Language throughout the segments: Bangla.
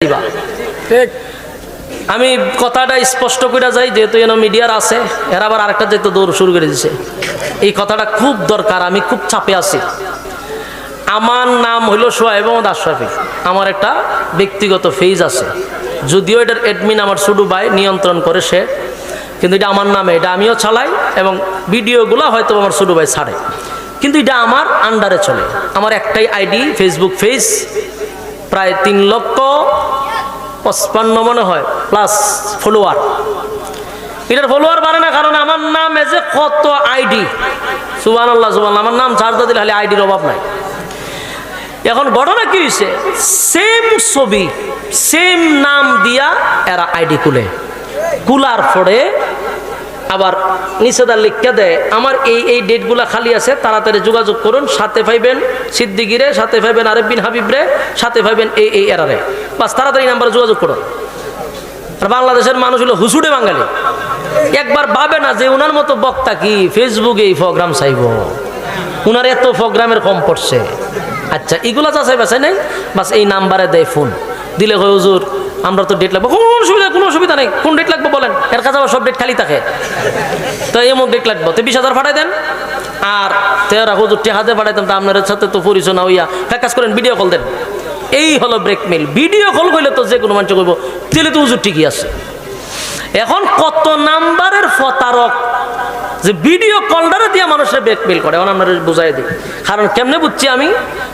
ঠিক আমি কথাটা স্পষ্ট করে যাই, যেহেতু এনো মিডিয়ার আছে, এরা আবার আরেকটা যেহেতু দৌড় শুরু করে দিছে। এই কথাটা খুব দরকার, আমি খুব চাপে আছি। আমার নাম হইল সোহাইব মোহাম্মদ আশরাফি। আমার একটা ব্যক্তিগত পেজ আছে, যদিও এটার অ্যাডমিন আমার ছোট ভাই নিয়ন্ত্রণ করে সে, কিন্তু এটা আমার নামে, এটা আমিও চালাই এবং ভিডিওগুলো হয়তো আমার ছোট ভাই ছাড়ে, কিন্তু এটা আমার আন্ডারে চলে। আমার একটাই আইডি, ফেসবুক পেজ, প্রায় 3,55,000 মনে হয় প্লাস ফলোয়ার। এটার ফলোয়ার বাড়ে না, কারণ আমার নাম এসে কত আইডি, সুবহানাল্লাহ সুবহানাল্লাহ, আমার নাম চার্জ দিলে খালি আইডির অভাব নাই। এখন ঘটনা কি হয়েছে, সেম ছবি সেম নাম দিয়া এরা আইডি কুলার পরে আবার নিষেধার লিখে দেয়, আমার এই ডেটগুলা খালি আছে, তাড়াতাড়ি যোগাযোগ করুন, সাথে পাইবেন সিদ্দিকিরে, সাথে পাইবেন আরেফ বিন হাবিবরে, সাথে পাইবেন এই এরারে, বাস তাড়াতাড়ি নাম্বারে যোগাযোগ করুন। আর বাংলাদেশের মানুষ হলো হুসুডে বাঙালি, একবার ভাবে না যে উনার মতো বক্তা কি ফেসবুকে এই প্রোগ্রাম চাইব, উনার এত প্রোগ্রামের কম পড়ছে। আচ্ছা, এগুলা যাচাই বাছাই নাই, বাস এই নাম্বারে দেয় ফোন দিলে, কয় হুজুর আমরা তো ডেট লাগবো, কোনো অসুবিধা নেই, কোন ডেট লাগবে বলেন, এর কাছে আবার সব ডেট খালি থাকে, তো এমন ডেট লাগবো, তো 20,000 পাঠাই দেন। আর তেরা হুজুর টেহাতে পাঠাইতাম, তা আপনার সাথে তো পরিচয় না হইয়া ফ্যাকাস করেন, ভিডিও কল দেন। এই হলো ব্রেকমেল। ভিডিও কল করলে তো যে কোনো মানুষ করবো, তাহলে তো হুজুর ঠিকই আছে। এখন কত নাম্বারের প্রতারক যে ভিডিও কলটারে দিয়ে মানুষের ব্রেকমেল করে, এখন আপনারা বুঝাই দিই। কারণ কেমনে বুঝছি আমি,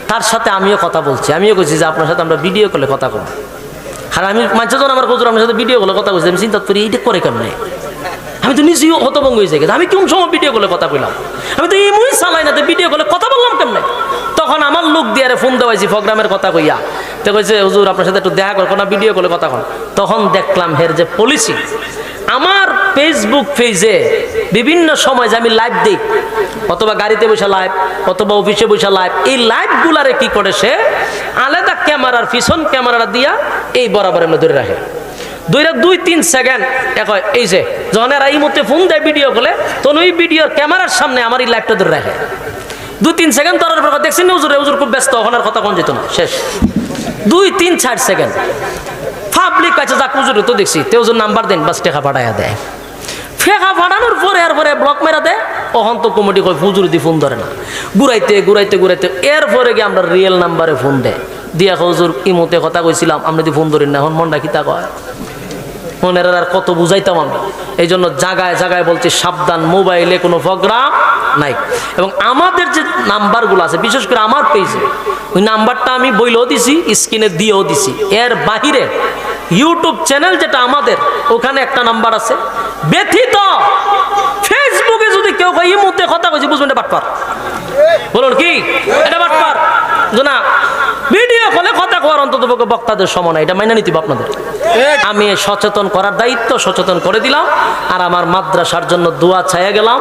তার সাথে আমিও কথা বলছি, আমিও কইছি যে আপনার সাথে আমরা ভিডিও কলে কথা বলবো। আর আমি মাঝে যখন আমার হুজুর আপনার সাথে ভিডিও কলে কথা বলছি, আমি চিন্তা করি এইটা করে কেমনে, আমি তো নিজেও হতভঙ্গ হয়েছে, আমি কোন সময় ভিডিও কলে কথা বললাম, আমি তো এমনি চালাই না, ভিডিও কলে কথা বললাম কেমনে। তখন আমার লোক দিয়ে ফোন দেওয়াইছি প্রোগ্রামের কথা কইয়া, তো কইছে হুজুর আপনার সাথে একটু দেখা করো না, ভিডিও কলে কথা কন। তখন দেখলাম হের যে পলিসি, আমার ফেসবুক পেজে বিভিন্ন সময় যে আমি লাইভ দিই, অথবা গাড়িতে বসে লাইভ, অথবা অফিসে বসে লাইভ, এই লাইভগুলারে কি করে সে আলাদা ক্যামেরার পিছন ক্যামেরা দিয়া এই বরাবর এমনি ধরে রাখে, 2-3 সেকেন্ড এই যে যখন এরা এই মুহূর্তে ফোন দেয় ভিডিও কলে, তখন ওই ভিডিওর ক্যামেরার সামনে আমার এই লাইভটা ধরে রাখে। 2-3 সেকেন্ড ধরার পর দেখছেন হুজুর খুব ব্যস্ত, ওখানে কথা কোন যেত না, শেষ 2-3-4 সেকেন্ড পাবলিক আছে, যাক হুজুর তো দেখছি, তে হুজুর নাম্বার দেন, বাস টেকা পাঠাইয়া দেয়। ফেকা ফাটানোর পরে এরপরে ব্লক মেরা দেয়, ওখান তো কমিটি কয় হুজুর দি ফোন ধরে না, ঘুরাইতে এরপরে গিয়ে আমরা রিয়েল নাম্বারে ফোন দেয়, দিয়া হুজুর ইমতে কথা কইছিলাম, আমরা দি ফোন ধরেন না, এখন মনটা কিতা কয়, মনের আর কত বুঝাইতাম আমি। এই জন্য জায়গায় জায়গায় বলছি সাবধান, মোবাইলে কোনো প্রোগ্রাম নাই। এবং আমাদের যে নাম্বারগুলো আছে, বিশেষ করে আমার পেজে, ওই নাম্বারটা আমি বইলেও দিছি, স্ক্রিনে দিয়েও দিছি। এর বাহিরে ইউটিউব চ্যানেল যেটা আমাদের, ওখানে একটা নাম্বার আছে, ব্যতীত ফেসবুকে যদি কেউ এই মুহূর্তে কথা কইছি, বুঝবেন এটা বাটপার। বলুন কি এটা বাটপার, না ভিডিও কলে কথা কওয়ার অন্তত বক্তাদের সময় নাই, এটা মাইনা নিতে আপনাদের। আমি সচেতন করার দায়িত্ব সচেতন করে দিলাম, আর আমার মাদ্রাসার জন্য দোয়া চাইয়া গেলাম।